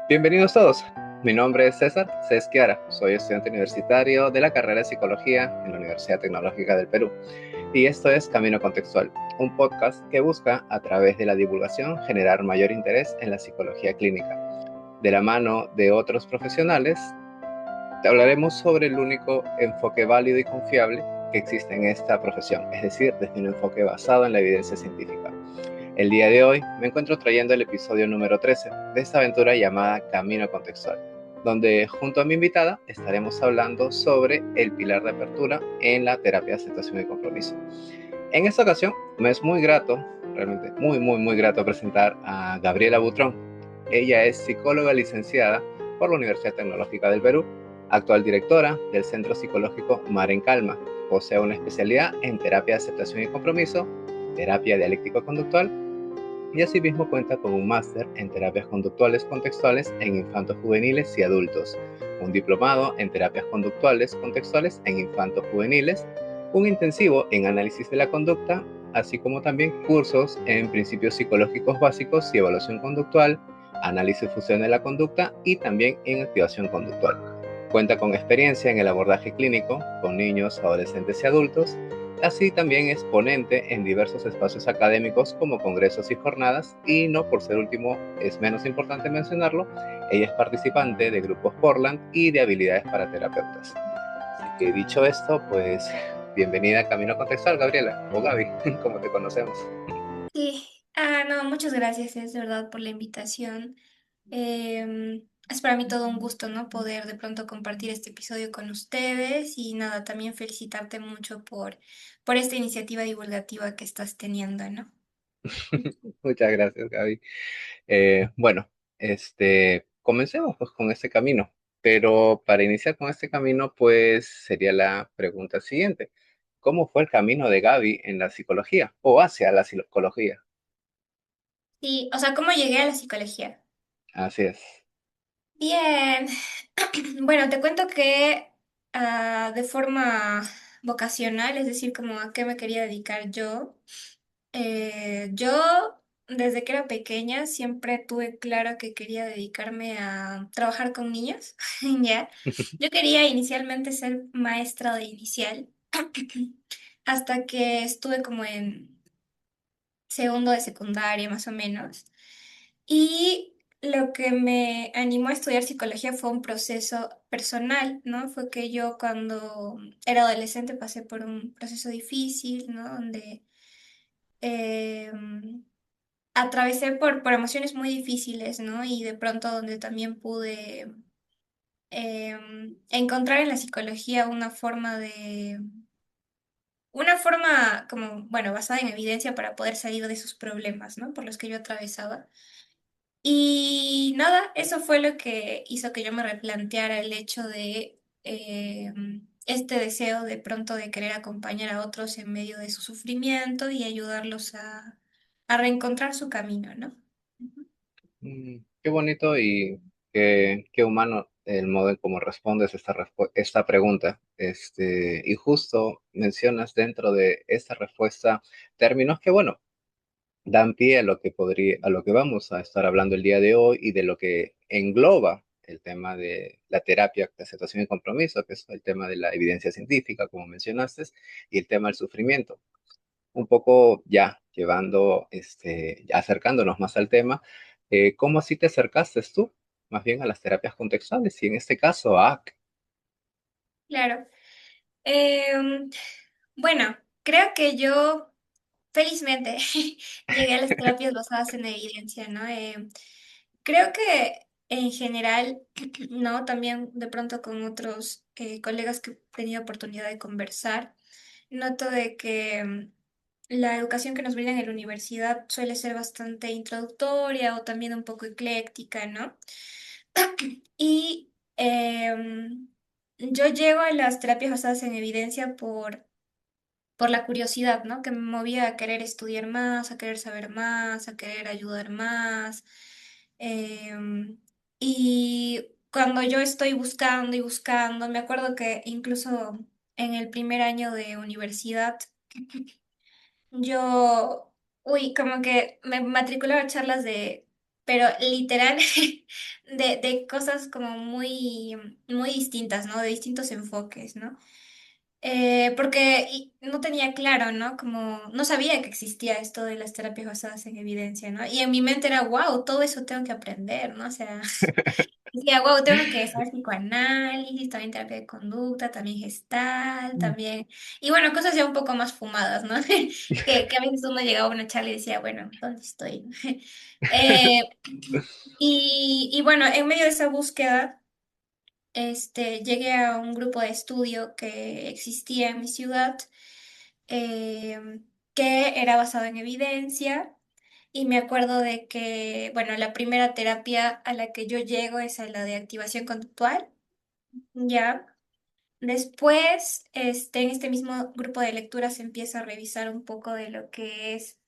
Bienvenidos todos. Mi nombre es César Cesquiara. Soy estudiante universitario de la carrera de Psicología en la Universidad Tecnológica del Perú. Y esto es Camino Contextual, un podcast que busca, a través de la divulgación, generar mayor interés en la psicología clínica. De la mano de otros profesionales, te hablaremos sobre el único enfoque válido y confiable que existe en esta profesión, es decir, desde un enfoque basado en la evidencia científica. El día de hoy me encuentro trayendo el episodio número 13 de esta aventura llamada Camino Contextual, donde junto a mi invitada estaremos hablando sobre el pilar de apertura en la terapia de aceptación y compromiso. En esta ocasión me es muy grato, realmente muy grato presentar a Gabriela Butrón. Ella es psicóloga licenciada por la Universidad Tecnológica del Perú, actual directora del Centro Psicológico Mar en Calma. Posee una especialidad en terapia de aceptación y compromiso, terapia dialéctico-conductual y asimismo cuenta con un máster en terapias conductuales contextuales en infantos juveniles y adultos, un diplomado en terapias conductuales contextuales en infantos juveniles, un intensivo en análisis de la conducta, así como también cursos en principios psicológicos básicos y evaluación conductual, análisis y función de la conducta y también en activación conductual. Cuenta con experiencia en el abordaje clínico con niños, adolescentes y adultos. Así también es ponente en diversos espacios académicos como congresos y jornadas, y no por ser último es menos importante mencionarlo, ella es participante de grupos Portland y de habilidades para terapeutas. Así que dicho esto, pues bienvenida a Camino Contextual, Gabriela, o Gaby, como te conocemos. Sí, no, muchas gracias, es de verdad por la invitación. Es para mí todo un gusto, ¿no? Poder de pronto compartir este episodio con ustedes y nada, también felicitarte mucho por esta iniciativa divulgativa que estás teniendo, ¿no? Muchas gracias, Gaby. Bueno, comencemos pues con este camino, pero para iniciar con este camino, pues sería la pregunta siguiente. ¿Cómo fue el camino de Gaby en la psicología o hacia la psicología? Sí, o sea, ¿cómo llegué a la psicología? Así es. Bien, bueno, te cuento que de forma vocacional, es decir, como a qué me quería dedicar yo. Yo, desde que era pequeña, siempre tuve claro que quería dedicarme a trabajar con niños, ¿ya? Yo quería inicialmente ser maestra de inicial, hasta que estuve como en segundo de secundaria, más o menos. Y lo que me animó a estudiar psicología fue un proceso personal, ¿no? Fue que yo cuando era adolescente pasé por un proceso difícil, ¿no? Donde... em, atravesé por emociones muy difíciles, ¿no? Y de pronto donde también pude encontrar en la psicología una forma como, bueno, basada en evidencia para poder salir de esos problemas, ¿no? Por los que yo atravesaba. Y nada, eso fue lo que hizo que yo me replanteara el hecho de este deseo de pronto de querer acompañar a otros en medio de su sufrimiento y ayudarlos a reencontrar su camino, ¿no? Qué bonito y qué humano el modo en cómo respondes esta pregunta. Y justo mencionas dentro de esta respuesta términos que, bueno, dan pie a a lo que vamos a estar hablando el día de hoy y de lo que engloba el tema de la terapia de aceptación y compromiso, que es el tema de la evidencia científica, como mencionaste, y el tema del sufrimiento. Un poco ya llevando, ya acercándonos más al tema, ¿cómo así te acercaste tú más bien a las terapias contextuales y en este caso a AC? Claro. Em, bueno, creo que yo felizmente llegué a las terapias basadas en evidencia, ¿no? Creo que en general, ¿no? También de pronto con otros colegas que he tenido oportunidad de conversar, noto de que la educación que nos brindan en la universidad suele ser bastante introductoria o también un poco ecléctica, ¿no? Y yo llego a las terapias basadas en evidencia por la curiosidad, ¿no? Que me movía a querer estudiar más, a querer saber más, a querer ayudar más. Y cuando yo estoy buscando y buscando, me acuerdo que incluso en el primer año de universidad, yo, uy, como que me matriculaba a charlas pero literal de cosas como muy, muy distintas, ¿no? De distintos enfoques, ¿no? Porque no tenía claro, ¿no? Como no sabía que existía esto de las terapias basadas en evidencia, ¿no? Y en mi mente era, wow, todo eso tengo que aprender, ¿no? O sea, decía, wow, tengo que saber psicoanálisis, también terapia de conducta, también gestal, también. Y bueno, cosas ya un poco más fumadas, ¿no? Que a veces uno llegaba a una charla y decía, bueno, ¿dónde estoy? Eh, y bueno, en medio de esa búsqueda, llegué a un grupo de estudio que existía en mi ciudad, eh, que era basado en evidencia. Y me acuerdo de que, bueno, la primera terapia a la que yo llego es a la de activación conductual, ¿ya? Después, en este mismo grupo de lectura se empieza a revisar un poco de lo que es,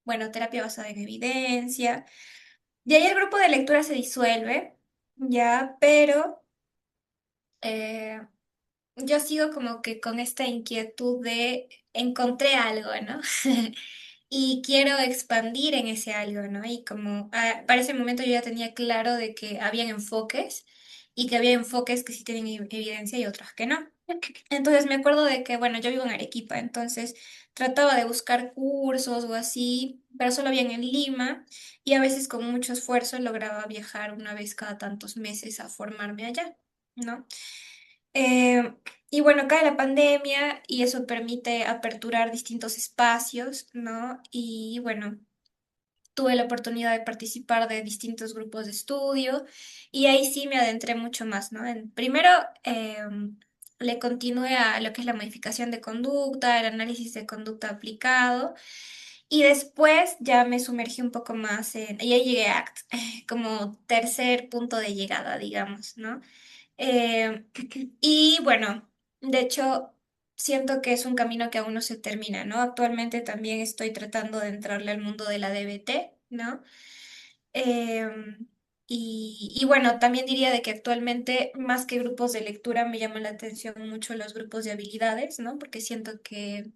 bueno, terapia basada en evidencia. De ahí el grupo de lectura se disuelve, ¿ya? Pero eh, yo sigo como que con esta inquietud de encontré algo, ¿no? Y quiero expandir en ese algo, ¿no? Y como para ese momento yo ya tenía claro de que habían enfoques y que había enfoques que sí tienen evidencia y otros que no. Entonces me acuerdo de que, bueno, yo vivo en Arequipa, entonces trataba de buscar cursos o así, pero solo habían en Lima y a veces con mucho esfuerzo lograba viajar una vez cada tantos meses a formarme allá, ¿no? Eh, y bueno, cae la pandemia y eso permite aperturar distintos espacios, ¿no? Y bueno, tuve la oportunidad de participar de distintos grupos de estudio y ahí sí me adentré mucho más, ¿no? Primero, le continué a lo que es la modificación de conducta, el análisis de conducta aplicado. Y después ya me sumergí un poco más y ahí llegué a ACT, como tercer punto de llegada, digamos, ¿no? Eh, y bueno, de hecho, siento que es un camino que aún no se termina, ¿no? Actualmente también estoy tratando de entrarle al mundo de la DBT, ¿no? Y bueno, también diría de que actualmente, más que grupos de lectura, me llaman la atención mucho los grupos de habilidades, ¿no? Porque siento que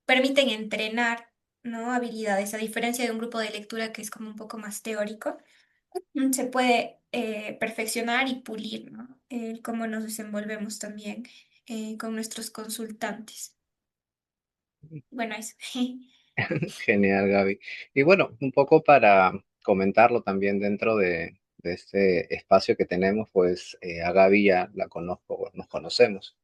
permiten entrenar, ¿no? Habilidades, a diferencia de un grupo de lectura que es como un poco más teórico. Se puede perfeccionar y pulir, ¿no? Cómo nos desenvolvemos también con nuestros consultantes. Bueno, eso. Genial, Gaby. Y bueno, un poco para comentarlo también dentro de este espacio que tenemos, pues a Gaby ya la conozco, bueno, nos conocemos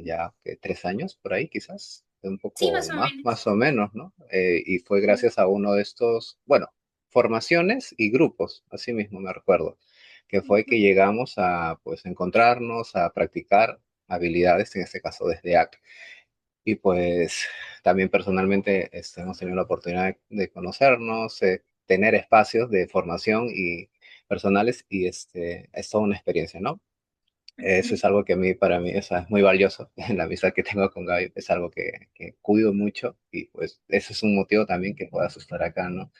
ya que 3 años por ahí, quizás, un Sí, poco más o más menos. o menos, ¿no? Y fue Sí. gracias a uno de estos, bueno, formaciones y grupos, así mismo me recuerdo, que fue que Ujú, llegamos a, pues, encontrarnos, a practicar habilidades, en este caso desde AC. Y pues también personalmente hemos tenido la oportunidad de conocernos, tener espacios de formación y personales y es toda una experiencia, ¿no? Eso ujú, es algo que a mí, para mí, o sea, es muy valioso en la amistad que tengo con Gaby, es algo que cuido mucho y pues ese es un motivo también que puedas estar acá, ¿no?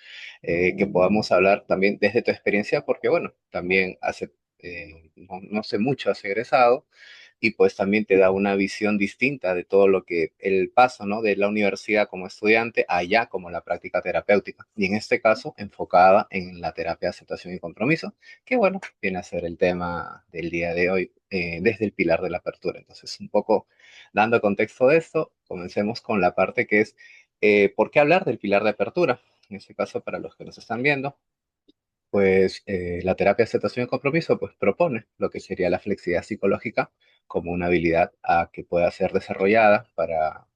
Que podamos hablar también desde tu experiencia, porque bueno, también no sé mucho, has egresado y pues también te da una visión distinta de todo lo que el paso, ¿no? De la universidad como estudiante allá como la práctica terapéutica. Y en este caso, enfocada en la terapia de aceptación y compromiso, que bueno, viene a ser el tema del día de hoy desde el pilar de la apertura. Entonces, un poco dando contexto de esto, comencemos con la parte que es, ¿por qué hablar del pilar de apertura? En este caso, para los que nos están viendo, pues la terapia de aceptación y compromiso pues propone lo que sería la flexibilidad psicológica como una habilidad que pueda ser desarrollada para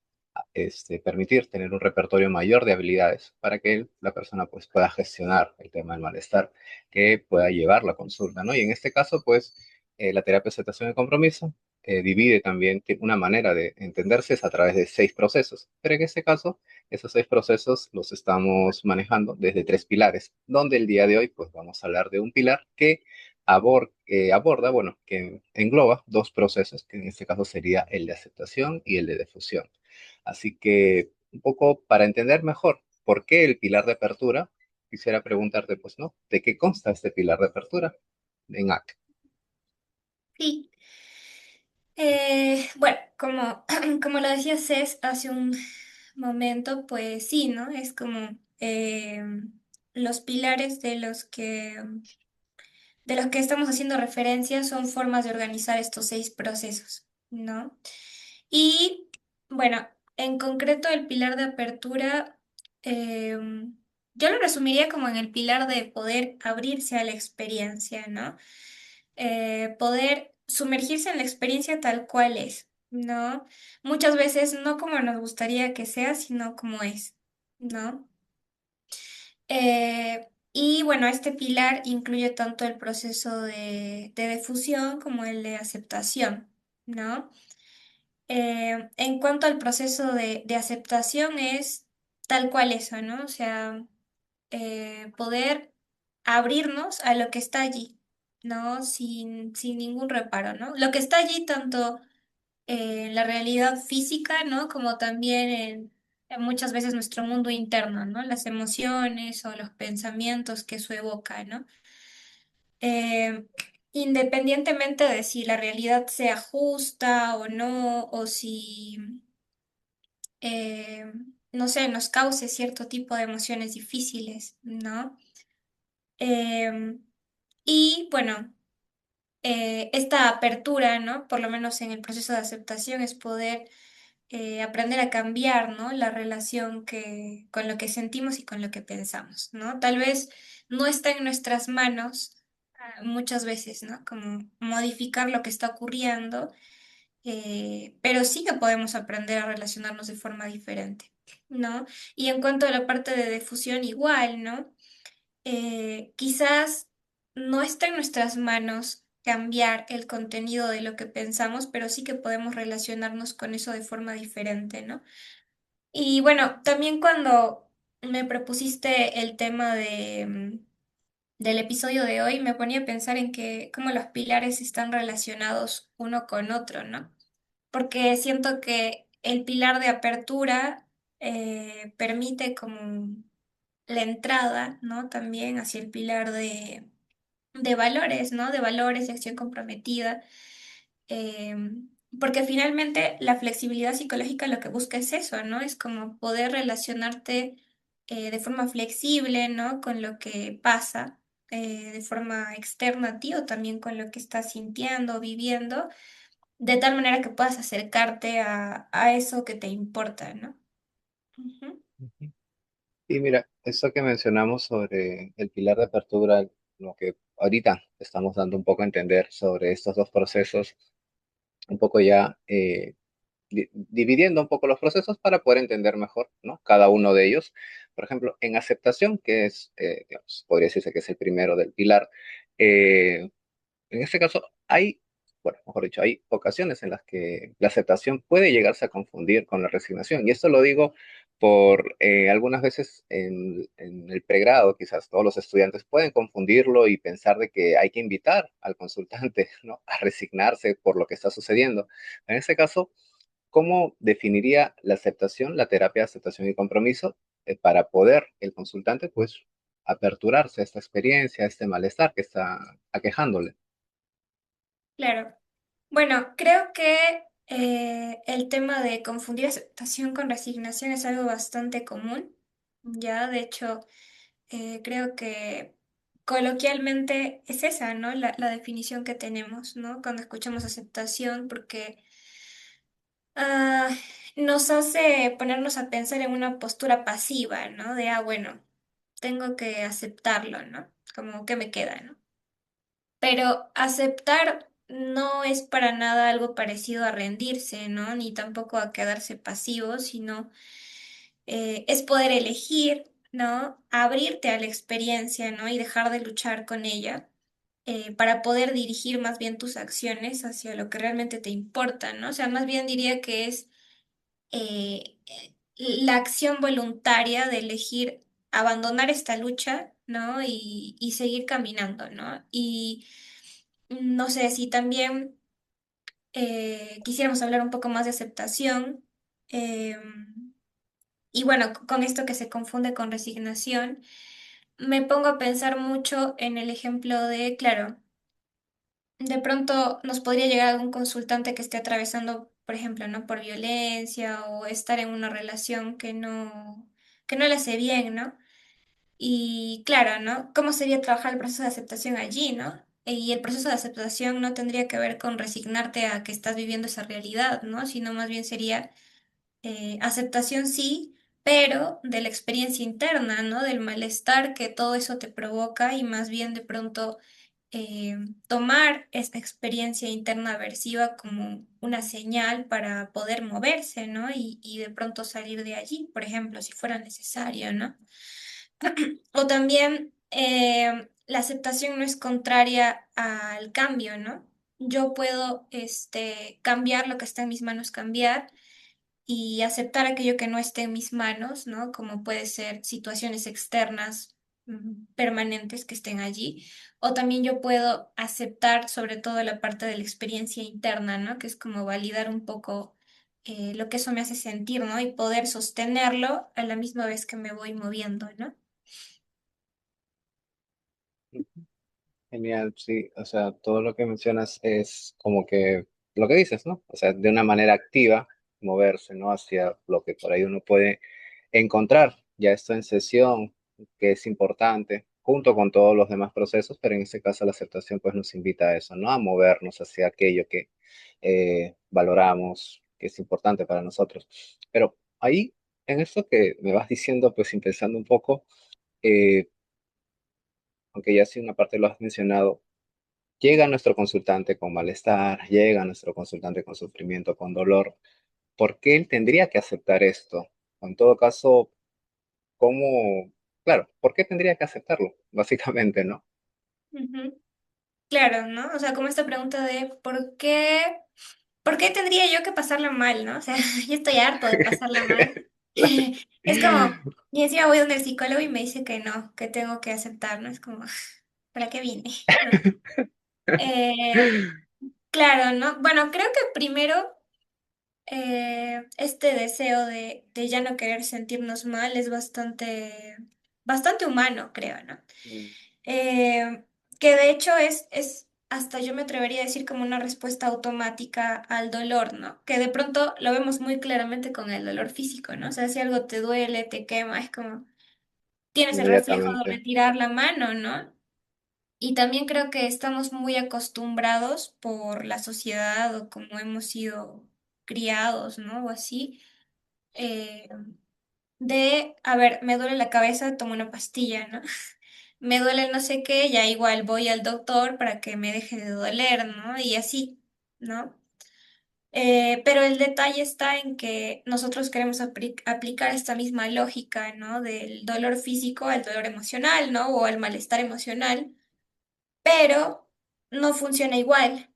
permitir tener un repertorio mayor de habilidades para que la persona pues pueda gestionar el tema del malestar que pueda llevar la consulta, ¿no? Y en este caso pues la terapia de aceptación y compromiso divide también, tiene una manera de entenderse es a través de 6 procesos, pero en este caso esos 6 procesos los estamos manejando desde 3 pilares, donde el día de hoy pues vamos a hablar de un pilar que aborda, bueno, que engloba 2 procesos, que en este caso sería el de aceptación y el de difusión. Así que un poco para entender mejor por qué el pilar de apertura, quisiera preguntarte, pues, ¿no? ¿De qué consta este pilar de apertura en AC? sí. Bueno, como, como lo decía Cés hace un momento, pues sí, ¿no? Es como los pilares de los que estamos haciendo referencia son formas de organizar estos 6 procesos, ¿no? Y bueno, en concreto el pilar de apertura, yo lo resumiría como en el pilar de poder abrirse a la experiencia, ¿no? Poder sumergirse en la experiencia tal cual es, ¿no? Muchas veces no como nos gustaría que sea, sino como es, ¿no? Y bueno, este pilar incluye tanto el proceso de difusión como el de aceptación, ¿no? En cuanto al proceso de aceptación es tal cual eso, ¿no? O sea, poder abrirnos a lo que está allí, ¿no? Sin ningún reparo, ¿no? Lo que está allí tanto en la realidad física, ¿no? Como también en muchas veces nuestro mundo interno, ¿no? Las emociones o los pensamientos que eso evoca, ¿no? Eh, Independientemente de si la realidad sea justa o no, o si, no sé, nos cause cierto tipo de emociones difíciles, ¿no? Eh, y bueno, esta apertura, ¿no? Por lo menos en el proceso de aceptación es poder aprender a cambiar, ¿no? La relación con lo que sentimos y con lo que pensamos, ¿no? Tal vez no está en nuestras manos muchas veces, ¿no? Como modificar lo que está ocurriendo, pero sí que podemos aprender a relacionarnos de forma diferente, ¿no? Y en cuanto a la parte de difusión, igual, ¿no? Quizás no está en nuestras manos cambiar el contenido de lo que pensamos, pero sí que podemos relacionarnos con eso de forma diferente, ¿no? Y bueno, también cuando me propusiste el tema del episodio de hoy, me ponía a pensar en que cómo los pilares están relacionados uno con otro, ¿no? Porque siento que el pilar de apertura permite como la entrada, ¿no? También hacia el pilar de valores, ¿no? De valores, de acción comprometida. eh, Porque finalmente la flexibilidad psicológica lo que busca es eso, ¿no? Es como poder relacionarte de forma flexible, ¿no? Con lo que pasa, de forma externa a ti o también con lo que estás sintiendo, viviendo, de tal manera que puedas acercarte a eso que te importa, ¿no? Ujú. Ujú. Y mira, eso que mencionamos sobre el pilar de apertura, lo que ahorita estamos dando un poco a entender sobre estos dos procesos, un poco ya dividiendo un poco los procesos para poder entender mejor, ¿no? Cada uno de ellos. Por ejemplo, en aceptación, que es, digamos, podría decirse que es el primero del pilar, eh, en este caso, hay, bueno, mejor dicho, hay ocasiones en las que la aceptación puede llegarse a confundir con la resignación. Y esto lo digo por algunas veces en el pregrado, quizás todos los estudiantes pueden confundirlo y pensar de que hay que invitar al consultante, ¿no? A resignarse por lo que está sucediendo. En este caso, ¿cómo definiría la aceptación, la terapia de aceptación y compromiso, para poder el consultante, pues, aperturarse a esta experiencia, a este malestar que está aquejándole? Claro. Bueno, creo que el tema de confundir aceptación con resignación es algo bastante común. Ya, de hecho, creo que coloquialmente es esa, ¿no? La definición que tenemos, ¿no? Cuando escuchamos aceptación, porque ah, nos hace ponernos a pensar en una postura pasiva, ¿no? De, bueno, tengo que aceptarlo, ¿no? Como que me queda, ¿no? Pero aceptar no es para nada algo parecido a rendirse, ¿no? Ni tampoco a quedarse pasivo, sino es poder elegir, ¿no? Abrirte a la experiencia, ¿no? Y dejar de luchar con ella para poder dirigir más bien tus acciones hacia lo que realmente te importa, ¿no? O sea, más bien diría que es la acción voluntaria de elegir abandonar esta lucha, ¿no? Y seguir caminando, ¿no? Y no sé si también quisiéramos hablar un poco más de aceptación. eh, y bueno, con esto que se confunde con resignación, me pongo a pensar mucho en el ejemplo de, claro, de pronto nos podría llegar algún consultante que esté atravesando, por ejemplo, ¿no? Por violencia o estar en una relación que no le hace bien, ¿no? Y claro, ¿no? ¿Cómo sería trabajar el proceso de aceptación allí, ¿no? Y el proceso de aceptación no tendría que ver con resignarte a que estás viviendo esa realidad, ¿no? Sino más bien sería aceptación sí, pero de la experiencia interna, ¿no? Del malestar que todo eso te provoca y más bien de pronto eh, tomar esta experiencia interna aversiva como una señal para poder moverse, ¿no? Y de pronto salir de allí, por ejemplo, si fuera necesario, ¿no? O también la aceptación no es contraria al cambio, ¿no? Yo puedo cambiar lo que está en mis manos cambiar y aceptar aquello que no esté en mis manos, ¿no? Como puede ser situaciones externas permanentes que estén allí. O también yo puedo aceptar sobre todo la parte de la experiencia interna, ¿no? Que es como validar un poco lo que eso me hace sentir, ¿no? Y poder sostenerlo a la misma vez que me voy moviendo, ¿no? Genial, sí, o sea, todo lo que mencionas es como que lo que dices, ¿no? O sea, de una manera activa, moverse, ¿no? Hacia lo que por ahí uno puede encontrar, ya esto en sesión, que es importante, junto con todos los demás procesos, pero en este caso la aceptación pues nos invita a eso, ¿no? A movernos hacia aquello que valoramos, que es importante para nosotros. Pero ahí, en esto que me vas diciendo, pues sin pensando un poco, eh, aunque ya sí una parte lo has mencionado, llega nuestro consultante con malestar, llega nuestro consultante con sufrimiento, con dolor. ¿Por qué él tendría que aceptar esto? En todo caso, ¿cómo? Claro, ¿por qué tendría que aceptarlo? Básicamente, ¿no? Ujú. Claro, ¿no? O sea, como esta pregunta de ¿por qué tendría yo que pasarla mal, ¿no? O sea, yo estoy harto de pasarla mal. Es como, y encima voy donde el psicólogo y me dice que no, que tengo que aceptar, ¿no? Es como, ¿para qué vine? ¿No? Eh, claro, ¿no? Bueno, creo que primero este deseo de ya no querer sentirnos mal es bastante humano, creo, ¿no? Mm, Eh, que de hecho hasta yo me atrevería a decir como una respuesta automática al dolor, ¿no? Que de pronto lo vemos muy claramente con el dolor físico, ¿no? O sea, si algo te duele, te quema, es como, tienes el reflejo de inmediatamente. retirar la mano, ¿no? Y también creo que estamos muy acostumbrados por la sociedad o como hemos sido criados, ¿no? O así, eh, a ver, me duele la cabeza, tomo una pastilla, ¿no? Me duele no sé qué, ya igual voy al doctor para que me deje de doler, ¿no? Y así, ¿no? Pero el detalle está en que nosotros queremos aplicar esta misma lógica, ¿no? Del dolor físico al dolor emocional, ¿no? O al malestar emocional, pero no funciona igual,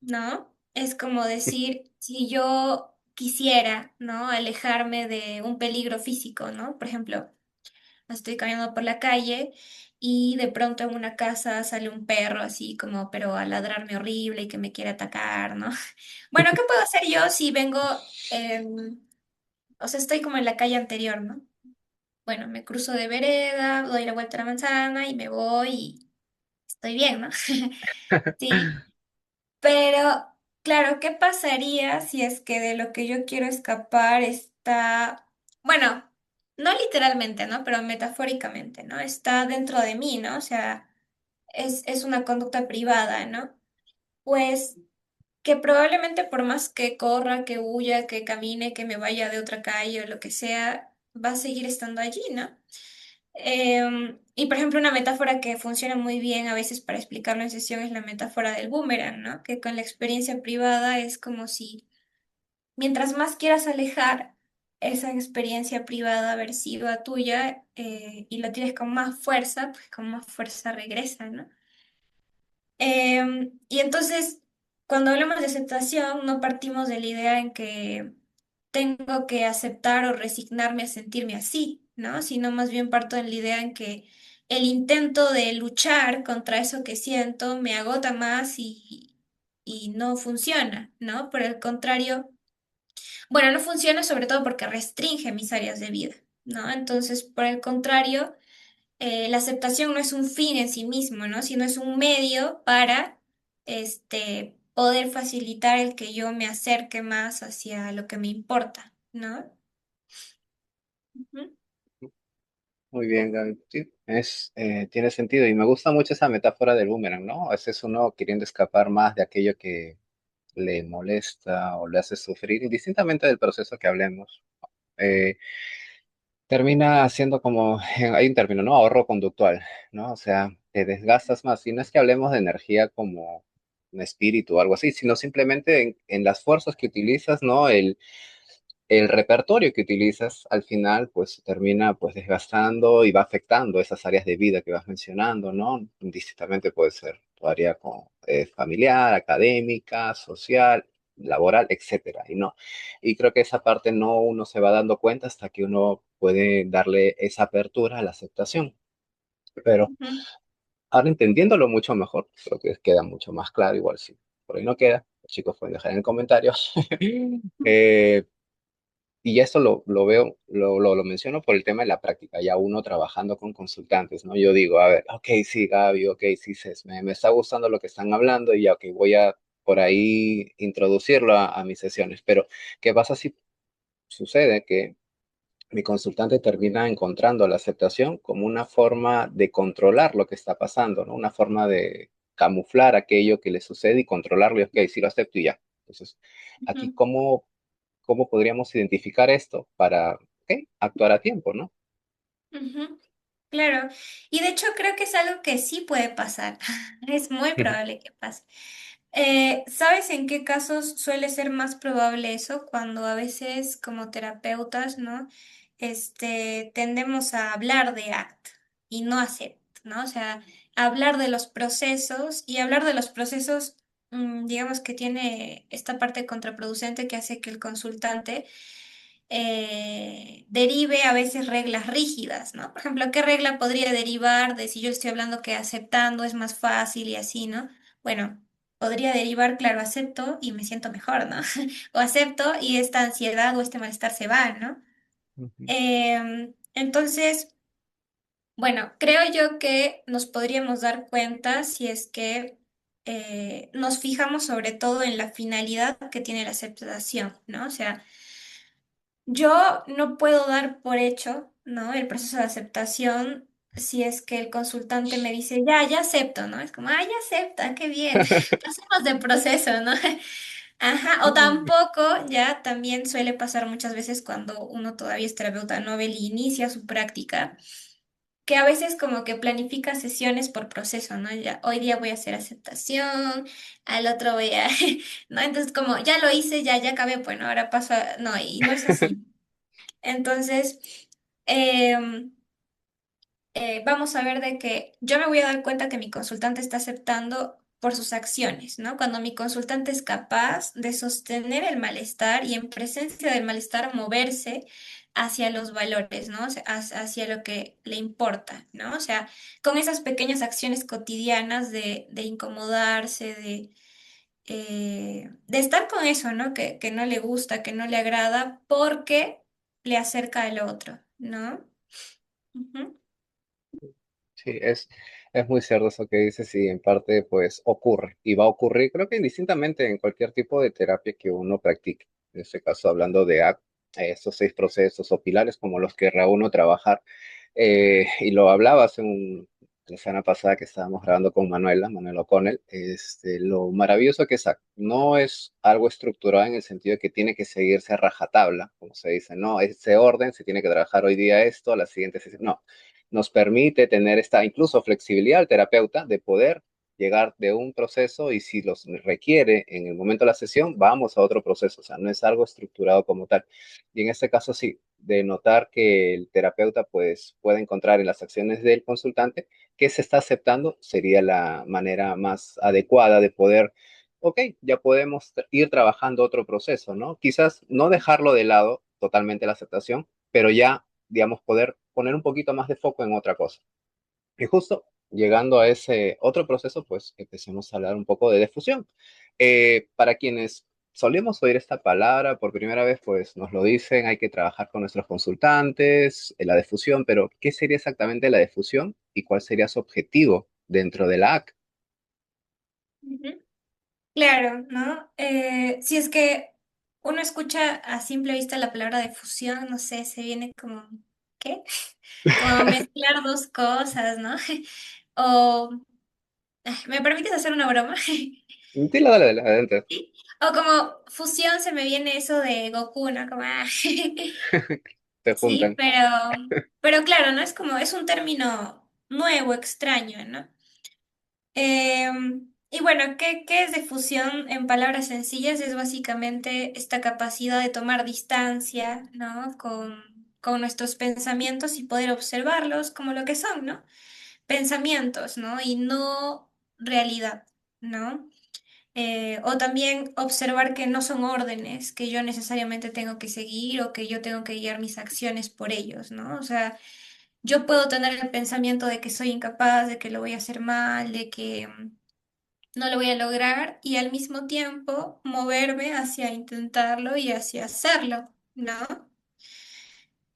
¿no? Es como decir, si yo quisiera, ¿no? Alejarme de un peligro físico, ¿no? Por ejemplo, estoy caminando por la calle y de pronto en una casa sale un perro así como, pero a ladrarme horrible y que me quiere atacar, ¿no? Bueno, ¿qué puedo hacer yo si vengo, o sea, estoy como en la calle anterior, ¿no? Bueno, me cruzo de vereda, doy la vuelta a la manzana y me voy y estoy bien, ¿no? Sí, pero claro, ¿qué pasaría si es que de lo que yo quiero escapar está, bueno, no literalmente, ¿no? Pero metafóricamente, ¿no? Está dentro de mí, ¿no? O sea, es una conducta privada, ¿no? Pues que probablemente por más que corra, que huya, que camine, que me vaya de otra calle o lo que sea, va a seguir estando allí, ¿no? Y por ejemplo, una metáfora que funciona muy bien a veces para explicarlo en sesión es la metáfora del boomerang, ¿no? Que con la experiencia privada es como si mientras más quieras alejar esa experiencia privada aversiva tuya y la tienes con más fuerza, pues con más fuerza regresa, ¿no? Y entonces, cuando hablamos de aceptación, no partimos de la idea en que tengo que aceptar o resignarme a sentirme así, ¿no? Sino más bien parto de la idea en que el intento de luchar contra eso que siento me agota más y no funciona, ¿no? Por el contrario, bueno, no funciona sobre todo porque restringe mis áreas de vida, ¿no? Entonces, por el contrario, la aceptación no es un fin en sí mismo, ¿no? Sino es un medio para poder facilitar el que yo me acerque más hacia lo que me importa, ¿no? Ujú. Muy bien, Gaby. Sí, tiene sentido y me gusta mucho esa metáfora del boomerang, ¿no? A veces uno queriendo escapar más de aquello que le molesta o le hace sufrir, indistintamente del proceso que hablemos. eh, Termina siendo como, hay un término, ¿no? Ahorro conductual, ¿no? O sea, te desgastas más. Y no es que hablemos de energía como un espíritu o algo así, sino simplemente en las fuerzas que utilizas, ¿no? El repertorio que utilizas al final pues se termina pues desgastando y va afectando esas áreas de vida que vas mencionando, ¿no? Indistintamente puede ser tu área familiar, académica, social, laboral, etcétera, y no. Y creo que esa parte no uno se va dando cuenta hasta que uno puede darle esa apertura a la aceptación. Pero Ujú, ahora entendiéndolo mucho mejor, creo que queda mucho más claro, igual si por ahí no queda, los chicos pueden dejar en el comentario. eh, y esto lo veo, lo menciono por el tema de la práctica, ya uno trabajando con consultantes, ¿no? Yo digo, a ver, ok, sí, Gaby, ok, sí, Cés, me está gustando lo que están hablando y ya, ok, voy a por ahí introducirlo a mis sesiones, pero ¿qué pasa si sucede que mi consultante termina encontrando la aceptación como una forma de controlar lo que está pasando, ¿no? Una forma de camuflar aquello que le sucede y controlarlo y, ok, sí lo acepto y ya. Entonces, aquí, ujú, ¿cómo podríamos identificar esto para, ok, actuar a tiempo, ¿no? ujú. Claro, y de hecho creo que es algo que sí puede pasar, es muy probable que pase. ¿Sabes en qué casos suele ser más probable eso? Cuando a veces como terapeutas, ¿no? Tendemos a hablar de ACT y no hacer, ¿no? O sea, hablar de los procesos y hablar de los procesos, digamos que tiene esta parte contraproducente que hace que el consultante derive a veces reglas rígidas, ¿no? Por ejemplo, ¿qué regla podría derivar de si yo estoy hablando que aceptando es más fácil y así, ¿no? Bueno, podría derivar, claro, acepto y me siento mejor, ¿no? O acepto y esta ansiedad o este malestar se va, ¿no? Ujú, Entonces, bueno, creo yo que nos podríamos dar cuenta si es que nos fijamos sobre todo en la finalidad que tiene la aceptación, ¿no? O sea, yo no puedo dar por hecho, ¿no? El proceso de aceptación si es que el consultante me dice, ya acepto, ¿no? Es como, ya acepta, qué bien, pasemos de proceso, ¿no? Ajá, o tampoco, ya también suele pasar muchas veces cuando uno todavía es terapeuta novel y inicia su práctica, que a veces como que planifica sesiones por proceso, ¿no? Ya, hoy día voy a hacer aceptación, al otro voy a, ¿no? Entonces como, ya lo hice, ya acabé, bueno, ahora paso a, no, y no es así. Entonces, em, vamos a ver de que yo me voy a dar cuenta que mi consultante está aceptando por sus acciones, ¿no? Cuando mi consultante es capaz de sostener el malestar y en presencia del malestar moverse hacia los valores, ¿no? O sea, hacia lo que le importa, ¿no? O sea, con esas pequeñas acciones cotidianas de incomodarse, de estar con eso, ¿no? Que no le gusta, que no le agrada, porque le acerca al otro, ¿no? Ujú, sí, es muy cierto eso que dices y en parte pues ocurre y va a ocurrir, creo que indistintamente en cualquier tipo de terapia que uno practique. En este caso, hablando de estos 6 procesos o pilares como los que uno trabajar. Y lo hablaba la semana pasada que estábamos grabando con Manuela O'Connell, lo maravilloso que es ACT. No es algo estructurado en el sentido de que tiene que seguirse a rajatabla, como se dice, no, ese orden, se tiene que trabajar hoy día esto, a la siguiente sesión, no, nos permite tener esta incluso flexibilidad al terapeuta de poder llegar de un proceso y si los requiere en el momento de la sesión, vamos a otro proceso, o sea, no es algo estructurado como tal. Y en este caso sí, de notar que el terapeuta pues puede encontrar en las acciones del consultante que se está aceptando sería la manera más adecuada de poder, ok, ya podemos ir trabajando otro proceso, ¿no? Quizás no dejarlo de lado totalmente la aceptación, pero ya, digamos, poder poner un poquito más de foco en otra cosa. Y justo llegando a ese otro proceso, pues empecemos a hablar un poco de difusión. Para quienes solemos oír esta palabra por primera vez, pues nos lo dicen, hay que trabajar con nuestros consultantes, la difusión, pero ¿qué sería exactamente la difusión y cuál sería su objetivo dentro de la AC? ujú. Claro, ¿no? Si es que uno escucha a simple vista la palabra de fusión, no sé, se viene como ¿qué? Como mezclar dos cosas, ¿no? O, ¿me permites hacer una broma? Dile, dale, dale, adelante. Sí. O como fusión se me viene eso de Goku, ¿no? Como, Se sí, juntan. pero claro, ¿no? Es como, es un término nuevo, extraño, ¿no? Y bueno, ¿qué es difusión en palabras sencillas? Es básicamente esta capacidad de tomar distancia, ¿no? Con nuestros pensamientos y poder observarlos como lo que son, ¿no? Pensamientos, ¿no? Y no realidad, ¿no? O también observar que no son órdenes que yo necesariamente tengo que seguir o que yo tengo que guiar mis acciones por ellos, ¿no? O sea, yo puedo tener el pensamiento de que soy incapaz, de que lo voy a hacer mal, de que no lo voy a lograr y al mismo tiempo moverme hacia intentarlo y hacia hacerlo, ¿no?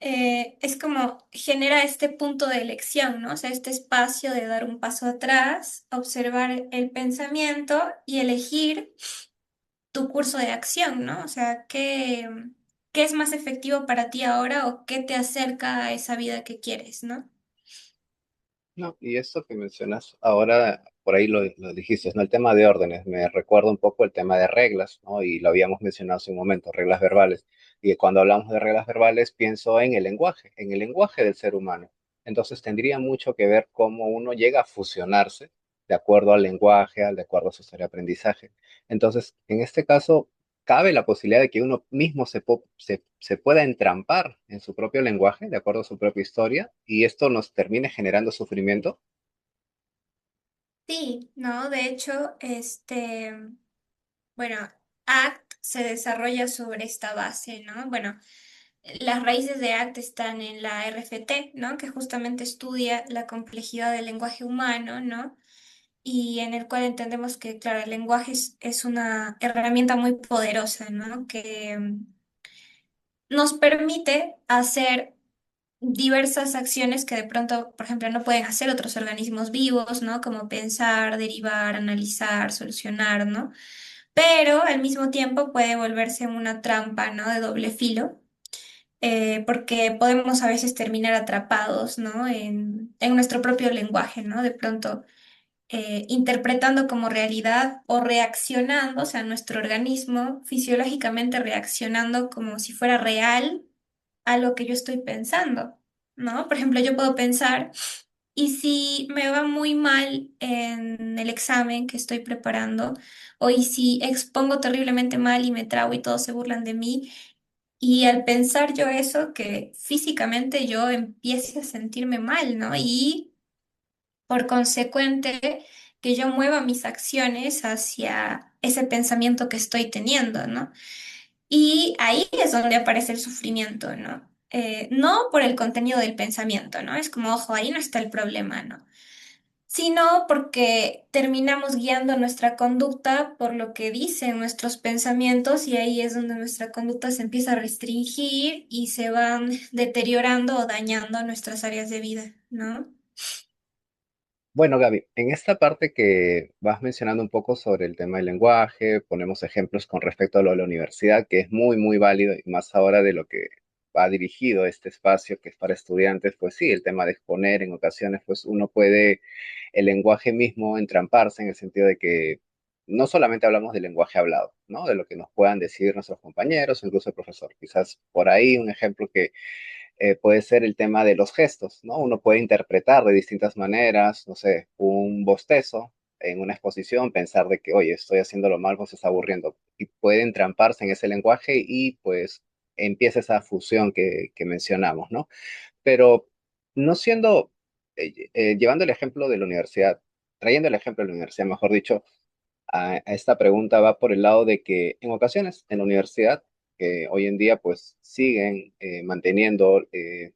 Es como genera este punto de elección, ¿no? O sea, este espacio de dar un paso atrás, observar el pensamiento y elegir tu curso de acción, ¿no? O sea, ¿qué es más efectivo para ti ahora o qué te acerca a esa vida que quieres, ¿no? No, y esto que mencionas ahora, por ahí lo dijiste, ¿no? El tema de órdenes, me recuerda un poco el tema de reglas, ¿no? Y lo habíamos mencionado hace un momento, reglas verbales. Y cuando hablamos de reglas verbales, pienso en el lenguaje del ser humano. Entonces tendría mucho que ver cómo uno llega a fusionarse de acuerdo al lenguaje, de acuerdo a su historia de aprendizaje. Entonces, en este caso, cabe la posibilidad de que uno mismo se pueda entrampar en su propio lenguaje, de acuerdo a su propia historia, y esto nos termine generando sufrimiento. Sí, ¿no? De hecho, bueno, ACT se desarrolla sobre esta base, ¿no? Bueno, las raíces de ACT están en la RFT, ¿no? Que justamente estudia la complejidad del lenguaje humano, ¿no? Y en el cual entendemos que, claro, el lenguaje es una herramienta muy poderosa, ¿no? Que nos permite hacer diversas acciones que de pronto, por ejemplo, no pueden hacer otros organismos vivos, ¿no? Como pensar, derivar, analizar, solucionar, ¿no? Pero al mismo tiempo puede volverse una trampa, ¿no? De doble filo, porque podemos a veces terminar atrapados, ¿no? En nuestro propio lenguaje, ¿no? De pronto interpretando como realidad o reaccionando, o sea, nuestro organismo fisiológicamente reaccionando como si fuera real a lo que yo estoy pensando, ¿no? Por ejemplo, yo puedo pensar, y si me va muy mal en el examen que estoy preparando, o y si expongo terriblemente mal y me trago y todos se burlan de mí, y al pensar yo eso, que físicamente yo empiece a sentirme mal, ¿no? Y por consecuente, que yo mueva mis acciones hacia ese pensamiento que estoy teniendo, ¿no? Y ahí es donde aparece el sufrimiento, ¿no? No por el contenido del pensamiento, ¿no? Es como, ojo, ahí no está el problema, ¿no? Sino porque terminamos guiando nuestra conducta por lo que dicen nuestros pensamientos y ahí es donde nuestra conducta se empieza a restringir y se van deteriorando o dañando nuestras áreas de vida, ¿no? Bueno, Gaby, en esta parte que vas mencionando un poco sobre el tema del lenguaje, ponemos ejemplos con respecto a lo de la universidad, que es muy, muy válido, y más ahora de lo que va dirigido este espacio, que es para estudiantes, pues sí, el tema de exponer en ocasiones, pues uno puede, el lenguaje mismo, entramparse en el sentido de que no solamente hablamos del lenguaje hablado, ¿no? De lo que nos puedan decir nuestros compañeros o incluso el profesor. Quizás por ahí un ejemplo que puede ser el tema de los gestos, ¿no? Uno puede interpretar de distintas maneras, no sé, un bostezo en una exposición, pensar de que, oye, estoy haciéndolo mal, pues se está aburriendo. Y puede entramparse en ese lenguaje y pues empieza esa fusión que mencionamos, ¿no? Pero no siendo, llevando el ejemplo de la universidad, trayendo el ejemplo de la universidad, mejor dicho, a esta pregunta va por el lado de que en ocasiones en la universidad, que hoy en día pues siguen manteniendo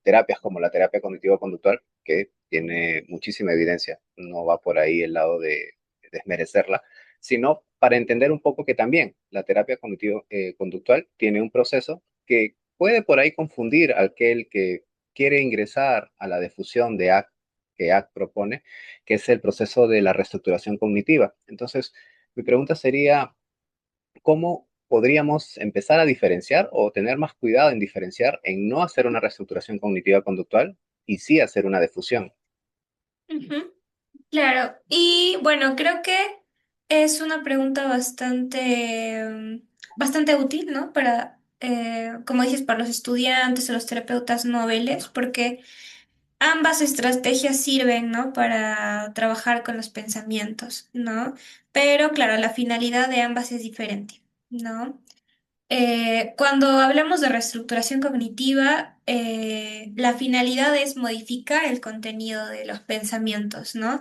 terapias como la terapia cognitivo-conductual, que tiene muchísima evidencia, no va por ahí el lado de desmerecerla, sino para entender un poco que también la terapia cognitivo-conductual tiene un proceso que puede por ahí confundir a aquel que quiere ingresar a la difusión de ACT que ACT propone, que es el proceso de la reestructuración cognitiva. Entonces, mi pregunta sería, ¿cómo podríamos empezar a diferenciar o tener más cuidado en diferenciar en no hacer una reestructuración cognitiva conductual y sí hacer una defusión. Ujú. Claro, y bueno, creo que es una pregunta bastante útil, ¿no? Para, como dices, para los estudiantes o los terapeutas noveles, porque ambas estrategias sirven, ¿no? Para trabajar con los pensamientos, ¿no? Pero claro, la finalidad de ambas es diferente, ¿no? Cuando hablamos de reestructuración cognitiva, la finalidad es modificar el contenido de los pensamientos, ¿no?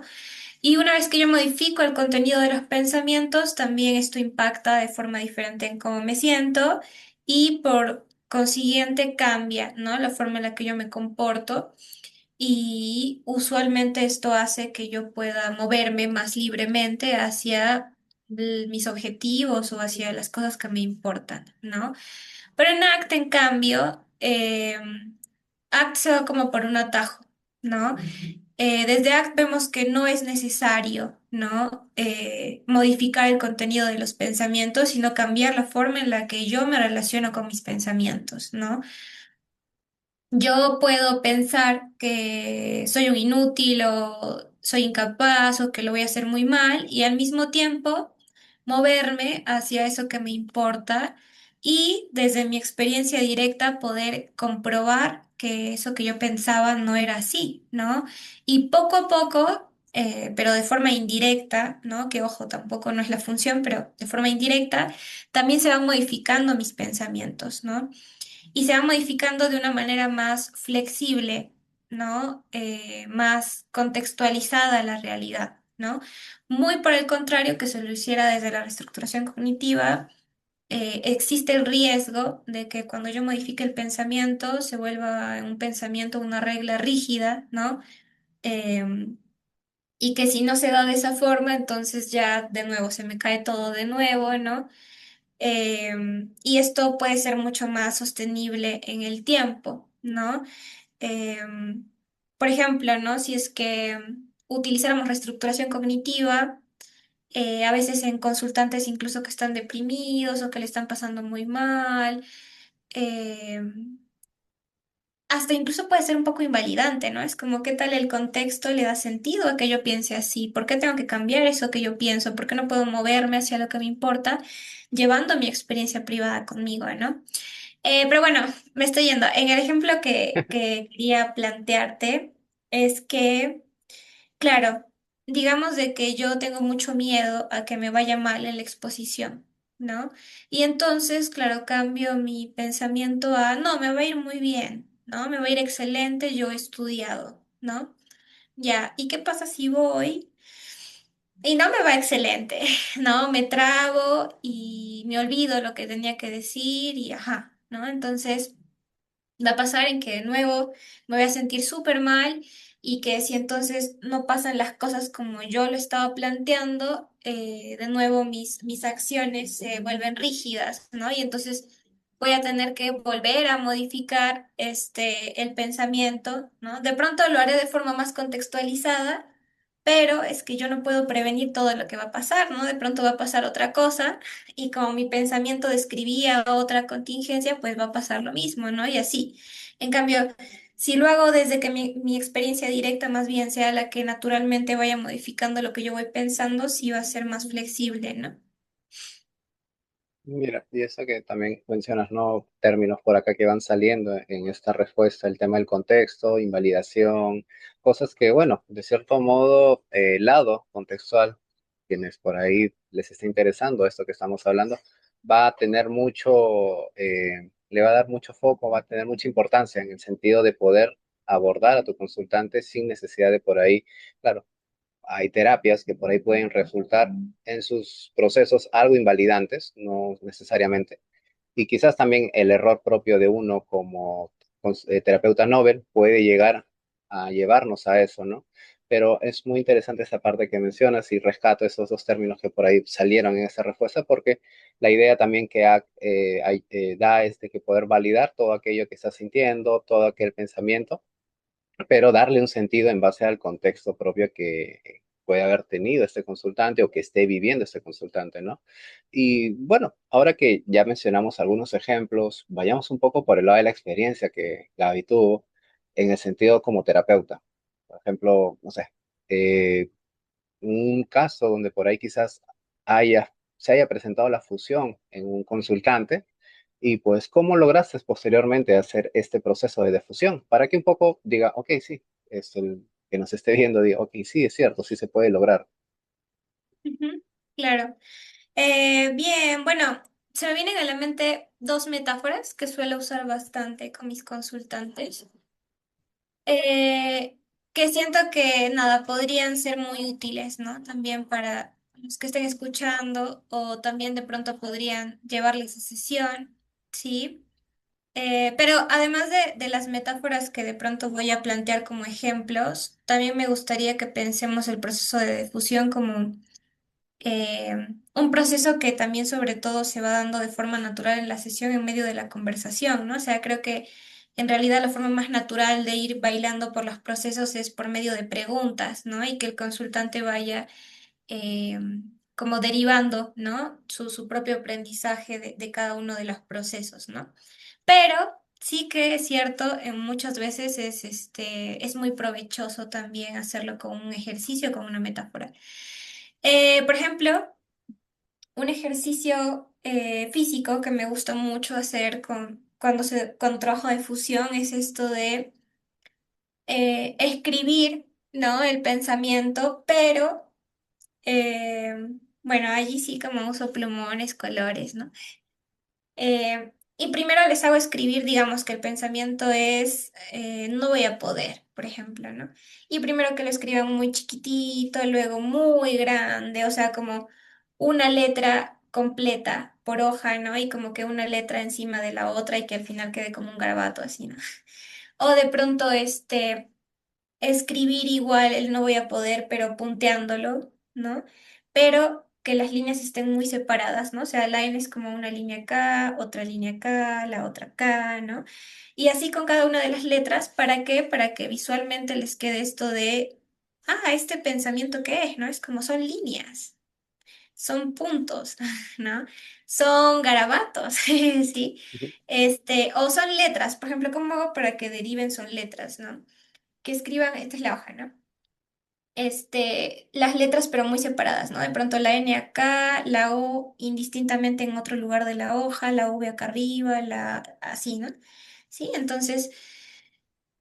Y una vez que yo modifico el contenido de los pensamientos, también esto impacta de forma diferente en cómo me siento y por consiguiente cambia, ¿no? La forma en la que yo me comporto y usualmente esto hace que yo pueda moverme más libremente hacia mis objetivos o hacia las cosas que me importan, ¿no? Pero en ACT, en cambio, ACT se va como por un atajo, ¿no? Desde ACT vemos que no es necesario, ¿no? Modificar el contenido de los pensamientos, sino cambiar la forma en la que yo me relaciono con mis pensamientos, ¿no? Yo puedo pensar que soy un inútil o soy incapaz o que lo voy a hacer muy mal y al mismo tiempo moverme hacia eso que me importa y desde mi experiencia directa poder comprobar que eso que yo pensaba no era así, ¿no? Y poco a poco, pero de forma indirecta, ¿no? Que ojo, tampoco no es la función, pero de forma indirecta, también se van modificando mis pensamientos, ¿no? Y se va modificando de una manera más flexible, ¿no? Más contextualizada a la realidad, ¿no? Muy por el contrario que se lo hiciera desde la reestructuración cognitiva, existe el riesgo de que cuando yo modifique el pensamiento se vuelva un pensamiento una regla rígida, ¿no? Y que si no se da de esa forma, entonces ya de nuevo se me cae todo de nuevo, ¿no? Y esto puede ser mucho más sostenible en el tiempo, ¿no? Em, por ejemplo, ¿no? Si es que utilizáramos reestructuración cognitiva, a veces en consultantes incluso que están deprimidos o que le están pasando muy mal, em, hasta incluso puede ser un poco invalidante, ¿no? Es como qué tal el contexto le da sentido a que yo piense así, ¿por qué tengo que cambiar eso que yo pienso? ¿Por qué no puedo moverme hacia lo que me importa, llevando mi experiencia privada conmigo, ¿no? Pero bueno, me estoy yendo. En el ejemplo que quería plantearte es que, claro, digamos de que yo tengo mucho miedo a que me vaya mal en la exposición, ¿no? Y entonces, claro, cambio mi pensamiento a, no, me va a ir muy bien, ¿no? Me va a ir excelente, yo he estudiado, ¿no? Ya, ¿y qué pasa si voy y no me va excelente? ¿No? Me trago y me olvido lo que tenía que decir y ajá, ¿no? Entonces va a pasar en que de nuevo me voy a sentir súper mal y que si entonces no pasan las cosas como yo lo estaba planteando, de nuevo mis acciones se vuelven rígidas, ¿no? Y entonces voy a tener que volver a modificar el pensamiento, ¿no? De pronto lo haré de forma más contextualizada. Pero es que yo no puedo prevenir todo lo que va a pasar, ¿no? De pronto va a pasar otra cosa y como mi pensamiento describía otra contingencia, pues va a pasar lo mismo, ¿no? Y así. En cambio, si lo hago desde que mi experiencia directa más bien sea la que naturalmente vaya modificando lo que yo voy pensando, sí va a ser más flexible, ¿no? Mira, y eso que también mencionas, ¿no? Términos por acá que van saliendo en esta respuesta, el tema del contexto, invalidación, cosas que, bueno, de cierto modo, lado contextual, quienes por ahí les está interesando esto que estamos hablando, va a tener mucho, le va a dar mucho foco, va a tener mucha importancia en el sentido de poder abordar a tu consultante sin necesidad de por ahí, claro, hay terapias que por ahí pueden resultar en sus procesos algo invalidantes, no necesariamente. Y quizás también el error propio de uno como terapeuta novel puede llegar a llevarnos a eso, ¿no? Pero es muy interesante esa parte que mencionas y rescato esos dos términos que por ahí salieron en esa respuesta porque la idea también que da es de que poder validar todo aquello que estás sintiendo, todo aquel pensamiento pero darle un sentido en base al contexto propio puede haber tenido este consultante o que esté viviendo este consultante, ¿no? Y bueno, ahora que ya mencionamos algunos ejemplos, vayamos un poco por el lado de la experiencia que Gaby tuvo en el sentido como terapeuta. Por ejemplo, no sé, eh, un caso donde por ahí quizás se haya presentado la fusión en un consultante y pues cómo lograste posteriormente hacer este proceso de difusión para que un poco diga, ok, sí, es el que nos esté viendo, diga, ok, sí, es cierto, sí se puede lograr. Ujú, claro. Bien, bueno, se me vienen a la mente dos metáforas que suelo usar bastante con mis consultantes, eh, que siento que, nada, podrían ser muy útiles, ¿no? También para los que estén escuchando o también de pronto podrían llevarles a sesión, ¿sí? Pero además de las metáforas que de pronto voy a plantear como ejemplos, también me gustaría que pensemos el proceso de difusión como un proceso que también sobre todo se va dando de forma natural en la sesión en medio de la conversación, ¿no? O sea, creo que en realidad la forma más natural de ir bailando por los procesos es por medio de preguntas, ¿no? Y que el consultante vaya eh, como derivando, ¿no? Su propio aprendizaje de cada uno de los procesos, ¿no? Pero sí que es cierto, muchas veces es muy provechoso también hacerlo con un ejercicio, con una metáfora. Por ejemplo, un ejercicio físico que me gusta mucho hacer cuando trabajo de fusión es esto de escribir, ¿no? El pensamiento, pero bueno, allí sí como uso plumones, colores, ¿no? Y primero les hago escribir, digamos que el pensamiento es no voy a poder, por ejemplo, ¿no? Y primero que lo escriban muy chiquitito, luego muy grande, o sea, como una letra completa por hoja, ¿no? Y como que una letra encima de la otra y que al final quede como un garabato así, ¿no? O de pronto escribir igual el no voy a poder, pero punteándolo, ¿no? Pero que las líneas estén muy separadas, ¿no? O sea, la N es como una línea acá, otra línea acá, la otra acá, ¿no? Y así con cada una de las letras, ¿para qué? Para que visualmente les quede esto de, este pensamiento qué es, ¿no? Es como son líneas, son puntos, ¿no? Son garabatos, ¿sí? Ujú. O son letras, por ejemplo, ¿cómo hago para que deriven son letras, ¿no? Que escriban, esta es la hoja, ¿no? Las letras pero muy separadas, ¿no? De pronto la N acá, la O indistintamente en otro lugar de la hoja, la V acá arriba, así, ¿no? Sí, entonces,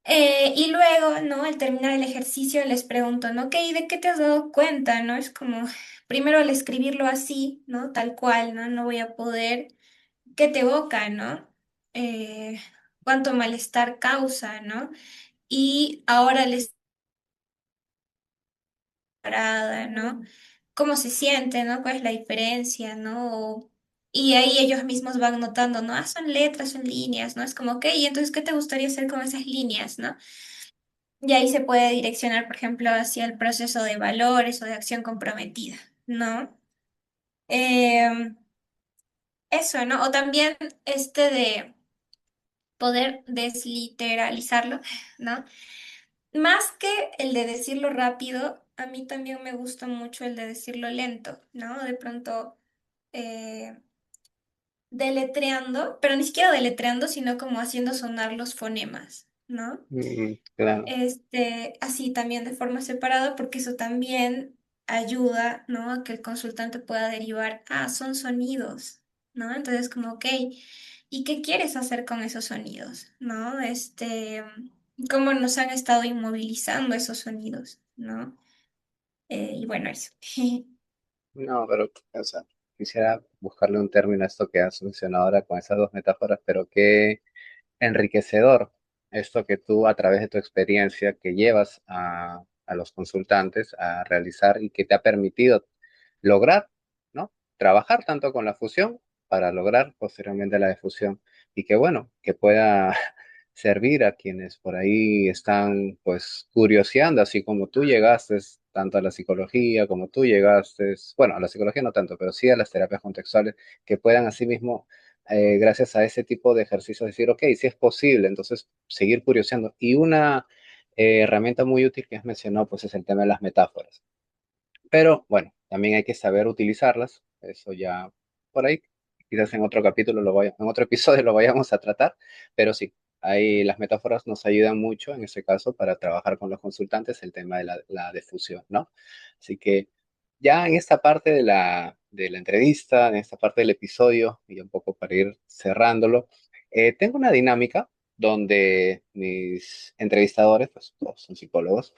y luego, ¿no? Al terminar el ejercicio les pregunto, ¿no? ¿Qué, y de qué te has dado cuenta, ¿no? Es como, primero al escribirlo así, ¿no? Tal cual, ¿no? No voy a poder, ¿qué te evoca, ¿no? Eh, ¿Cuánto malestar causa, ¿no? Y ahora les parada, ¿no? ¿Cómo se siente, ¿no? ¿Cuál es la diferencia, ¿no? Y ahí ellos mismos van notando, ¿no? Son letras, son líneas, ¿no? Es como, ok, y entonces, ¿qué te gustaría hacer con esas líneas, ¿no? Y ahí se puede direccionar, por ejemplo, hacia el proceso de valores o de acción comprometida, ¿no? Em, Eso, ¿no? O también de poder desliteralizarlo, ¿no? Más que el de decirlo rápido, a mí también me gusta mucho el de decirlo lento, ¿no? De pronto eh, deletreando, pero ni siquiera deletreando, sino como haciendo sonar los fonemas, ¿no? Claro. Así también de forma separada, porque eso también ayuda, ¿no? A que el consultante pueda derivar, son sonidos, ¿no? Entonces, como, ok, ¿y qué quieres hacer con esos sonidos, ¿no? ¿Cómo nos han estado inmovilizando esos sonidos, ¿no? Y bueno, eso. No, pero, o sea, quisiera buscarle un término a esto que has mencionado ahora con esas dos metáforas, pero qué enriquecedor esto que tú a través de tu experiencia que llevas a los consultantes a realizar y que te ha permitido lograr, ¿no? Trabajar tanto con la fusión para lograr posteriormente la difusión y que bueno, que pueda servir a quienes por ahí están pues curioseando, así como tú llegaste tanto a la psicología como tú llegaste, bueno, a la psicología no tanto, pero sí a las terapias contextuales, que puedan asimismo gracias a ese tipo de ejercicios, decir, ok, si es posible, entonces seguir curioseando. Y una herramienta muy útil que has mencionado, pues es el tema de las metáforas. Pero bueno, también hay que saber utilizarlas. Eso ya por ahí, quizás en otro capítulo en otro episodio lo vayamos a tratar, pero sí, ahí las metáforas nos ayudan mucho en ese caso para trabajar con los consultantes el tema de la difusión, ¿no? Así que ya en esta parte de la entrevista, en esta parte del episodio, y un poco para ir cerrándolo, tengo una dinámica donde mis entrevistadores, pues todos son psicólogos,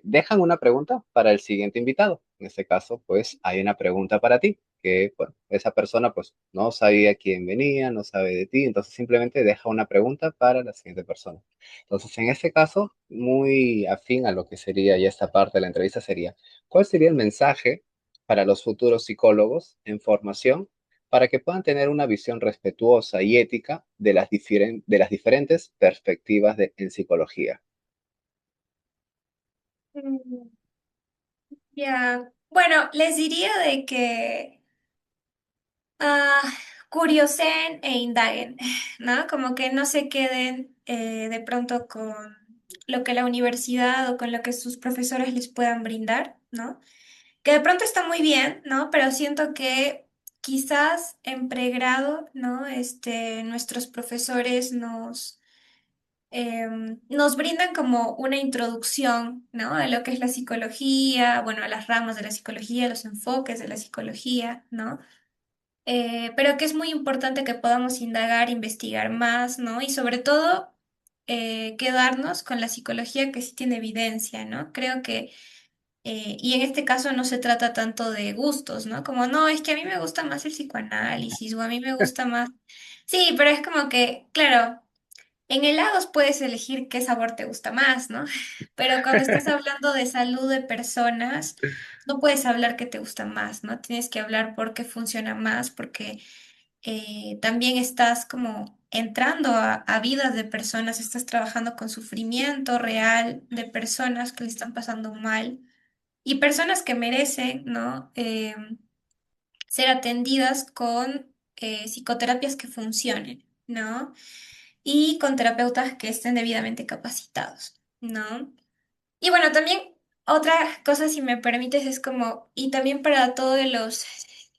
dejan una pregunta para el siguiente invitado. En este caso, pues hay una pregunta para ti, que bueno, esa persona pues no sabía quién venía, no sabe de ti, entonces simplemente deja una pregunta para la siguiente persona. Entonces, en este caso, muy afín a lo que sería ya esta parte de la entrevista sería, ¿cuál sería el mensaje para los futuros psicólogos en formación para que puedan tener una visión respetuosa y ética de de las diferentes perspectivas en psicología? Mm, Ya, bueno, les diría de que ah, curiosen e indaguen, ¿no? Como que no se queden de pronto con lo que la universidad o con lo que sus profesores les puedan brindar, ¿no? Que de pronto está muy bien, ¿no? Pero siento que quizás en pregrado, ¿no? Nuestros profesores nos brindan como una introducción, ¿no? A lo que es la psicología, bueno, a las ramas de la psicología, los enfoques de la psicología, ¿no? Pero que es muy importante que podamos indagar, investigar más, ¿no? Y sobre todo, quedarnos con la psicología que sí tiene evidencia, ¿no? Creo que y en este caso no se trata tanto de gustos, ¿no? Como, no, es que a mí me gusta más el psicoanálisis o a mí me gusta más. Sí, pero es como que, claro, en helados puedes elegir qué sabor te gusta más, ¿no? Pero cuando estás hablando de salud de personas, no puedes hablar qué te gusta más, ¿no? Tienes que hablar por qué funciona más, porque también estás como entrando a vidas de personas, estás trabajando con sufrimiento real de personas que le están pasando mal y personas que merecen, ¿no? Ser atendidas con psicoterapias que funcionen, ¿no? Y con terapeutas que estén debidamente capacitados, ¿no? Y bueno, también otra cosa, si me permites, es como, y también para todos los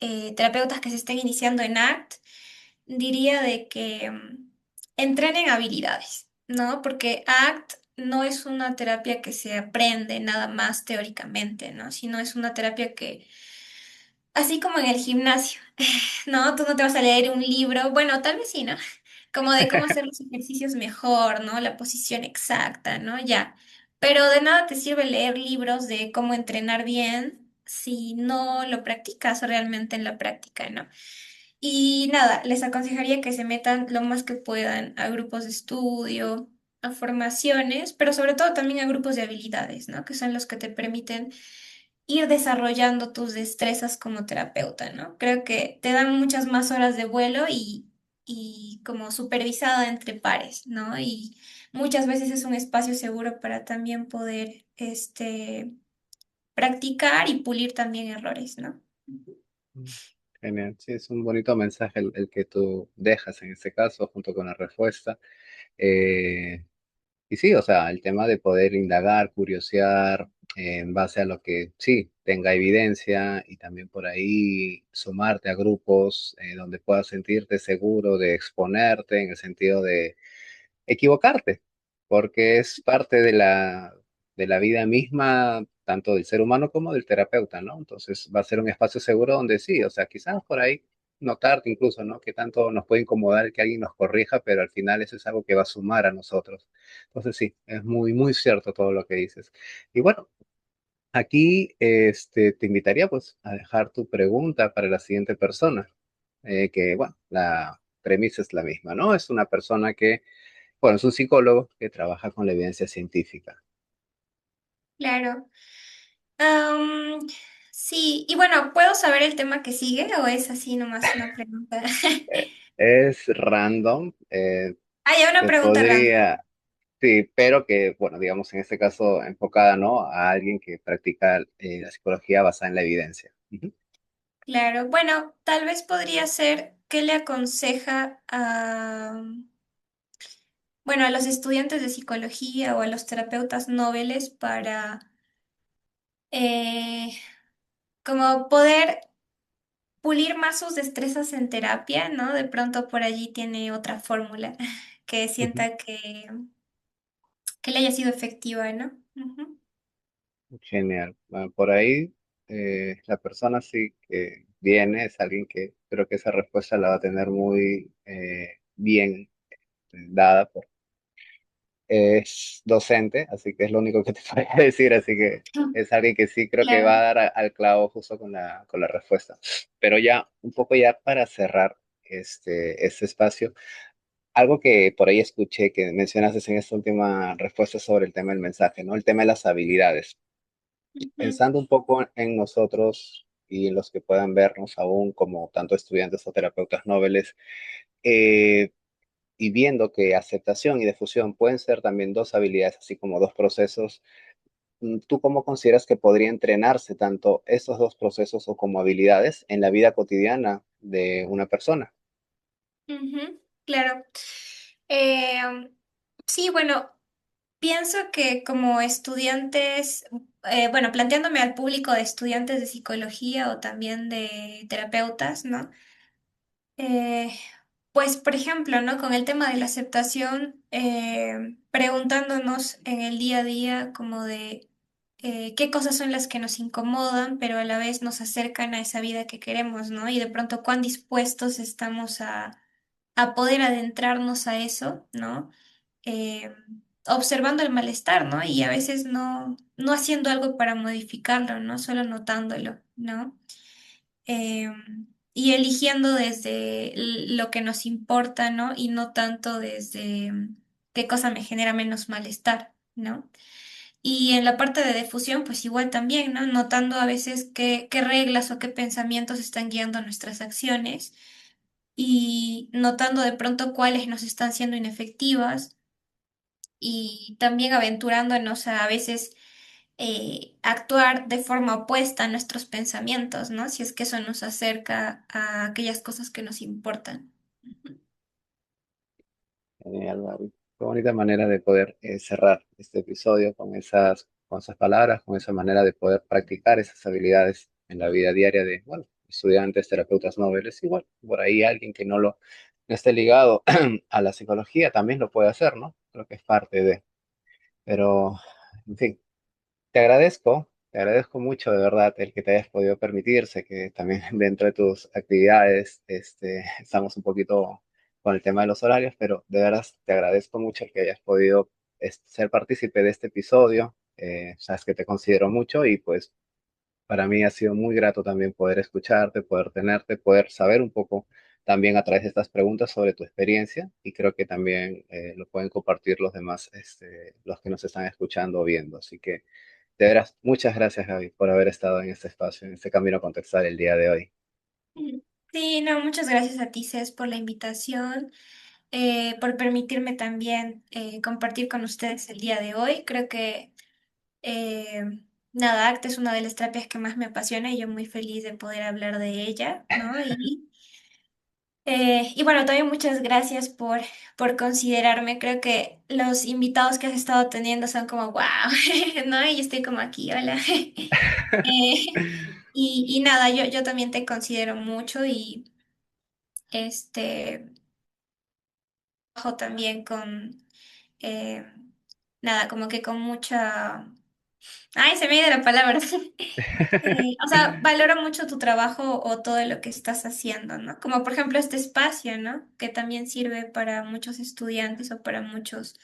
terapeutas que se estén iniciando en ACT, diría de que entrenen habilidades, ¿no? Porque ACT no es una terapia que se aprende nada más teóricamente, ¿no? Sino es una terapia que, así como en el gimnasio, ¿no? Tú no te vas a leer un libro, bueno, tal vez sí, ¿no? Como de cómo hacer los ejercicios mejor, ¿no? La posición exacta, ¿no? Ya. Pero de nada te sirve leer libros de cómo entrenar bien si no lo practicas realmente en la práctica, ¿no? Y nada, les aconsejaría que se metan lo más que puedan a grupos de estudio, a formaciones, pero sobre todo también a grupos de habilidades, ¿no? Que son los que te permiten ir desarrollando tus destrezas como terapeuta, ¿no? Creo que te dan muchas más horas de vuelo y como supervisada entre pares, ¿no? Y muchas veces es un espacio seguro para también poder, practicar y pulir también errores, ¿no? Genial, sí, es un bonito mensaje el que tú dejas en este caso, junto con la respuesta. Eh, y sí, o sea, el tema de poder indagar, curiosear, en base a lo que sí tenga evidencia y también por ahí sumarte a grupos donde puedas sentirte seguro de exponerte en el sentido de equivocarte, porque es parte de la vida misma, tanto del ser humano como del terapeuta, ¿no? Entonces va a ser un espacio seguro donde sí, o sea, quizás por ahí notarte incluso, ¿no? Que tanto nos puede incomodar que alguien nos corrija, pero al final eso es algo que va a sumar a nosotros. Entonces sí, es muy, muy cierto todo lo que dices. Y bueno, aquí te invitaría pues a dejar tu pregunta para la siguiente persona, que bueno, la premisa es la misma, ¿no? Es una persona que bueno, es un psicólogo que trabaja con la evidencia científica. Claro. Am, sí, y bueno, ¿puedo saber el tema que sigue o es así nomás una pregunta? Es random, Ah, ya una te pregunta random. podría, sí, pero que, bueno, digamos en este caso enfocada, ¿no? A alguien que practica la psicología basada en la evidencia. Ujú. Claro, bueno, tal vez podría ser qué le aconseja bueno, a los estudiantes de psicología o a los terapeutas noveles para como poder pulir más sus destrezas en terapia, ¿no? De pronto por allí tiene otra fórmula que Ujú. sienta que le haya sido efectiva, ¿no? Ujú, Genial. Bueno, por ahí, la persona sí que viene es alguien que creo que esa respuesta la va a tener muy bien dada. Es docente, así que es lo único que te podría decir, así que es alguien que sí creo que va claro. a dar al clavo justo con la respuesta. Pero ya, un poco ya para cerrar este espacio, algo que por ahí escuché que mencionaste en esta última respuesta sobre el tema del mensaje, ¿no? El tema de las habilidades. Ujú, Pensando un poco en nosotros y en los que puedan vernos aún como tanto estudiantes o terapeutas noveles, eh, y viendo que aceptación y difusión pueden ser también dos habilidades, así como dos procesos, ¿tú cómo consideras que podría entrenarse tanto estos dos procesos o como habilidades en la vida cotidiana de una persona? ujú, claro. Eh, sí, bueno, pienso que como estudiantes, bueno, planteándome al público de estudiantes de psicología o también de terapeutas, ¿no? Eh, pues, por ejemplo, ¿no? Con el tema de la aceptación, preguntándonos en el día a día como de qué cosas son las que nos incomodan, pero a la vez nos acercan a esa vida que queremos, ¿no? Y de pronto cuán dispuestos estamos a poder adentrarnos a eso, ¿no? Eh, observando el malestar, ¿no? Y a veces no haciendo algo para modificarlo, ¿no? Solo notándolo, ¿no? eh, y eligiendo desde lo que nos importa, ¿no? Y no tanto desde qué cosa me genera menos malestar, ¿no? Y en la parte de difusión, pues igual también, ¿no? Notando a veces qué reglas o qué pensamientos están guiando nuestras acciones y notando de pronto cuáles nos están siendo inefectivas y también aventurándonos a veces actuar de forma opuesta a nuestros pensamientos, ¿no? Si es que eso nos acerca a aquellas cosas que nos importan. Ujú. Genial, Gaby. Qué bonita manera de poder cerrar este episodio con esas palabras, con esa manera de poder practicar esas habilidades en la vida diaria de, bueno, estudiantes, terapeutas noveles, igual, por ahí alguien que no esté ligado a la psicología también lo puede hacer, ¿no? Creo que es parte de, pero, en fin, te agradezco mucho de verdad el que te hayas podido permitir. Sé que también dentro de tus actividades estamos un poquito con el tema de los horarios, pero de verdad te agradezco mucho el que hayas podido ser partícipe de este episodio. Sabes que te considero mucho y pues para mí ha sido muy grato también poder escucharte, poder tenerte, poder saber un poco también a través de estas preguntas sobre tu experiencia y creo que también lo pueden compartir los demás, los que nos están escuchando o viendo. Así que de veras, muchas gracias, Gaby, por haber estado en este espacio, en este camino contextual el día de hoy. Ujú. Sí, no, muchas gracias a ti, Cés, por la invitación, por permitirme también compartir con ustedes el día de hoy. Creo que, eh, nada, arte es una de las terapias que más me apasiona y yo muy feliz de poder hablar de ella, ¿no? Y bueno, también muchas gracias por considerarme. Creo que los invitados que has estado teniendo son como, wow, ¿no? Y yo estoy como aquí, hola. Y nada, yo también te considero mucho y este, trabajo también con, eh, nada, como que con mucha... Ay, se me ha ido la palabra. O sea, valoro mucho tu trabajo o todo lo que estás haciendo, ¿no? Como por ejemplo este espacio, ¿no? Que también sirve para muchos estudiantes o para muchos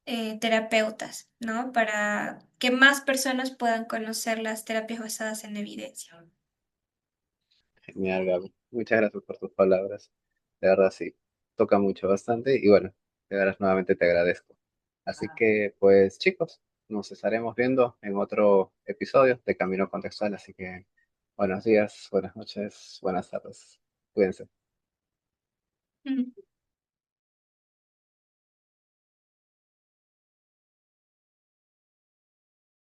terapeutas, ¿no? Para que más personas puedan conocer las terapias basadas en evidencia. Genial, Gaby. Muchas gracias por tus palabras. De verdad, sí, toca mucho, bastante y bueno, de veras nuevamente te agradezco. Así que, pues chicos, nos estaremos viendo en otro episodio de Camino Contextual. Así que, buenos días, buenas noches, buenas tardes. Cuídense. Ujú.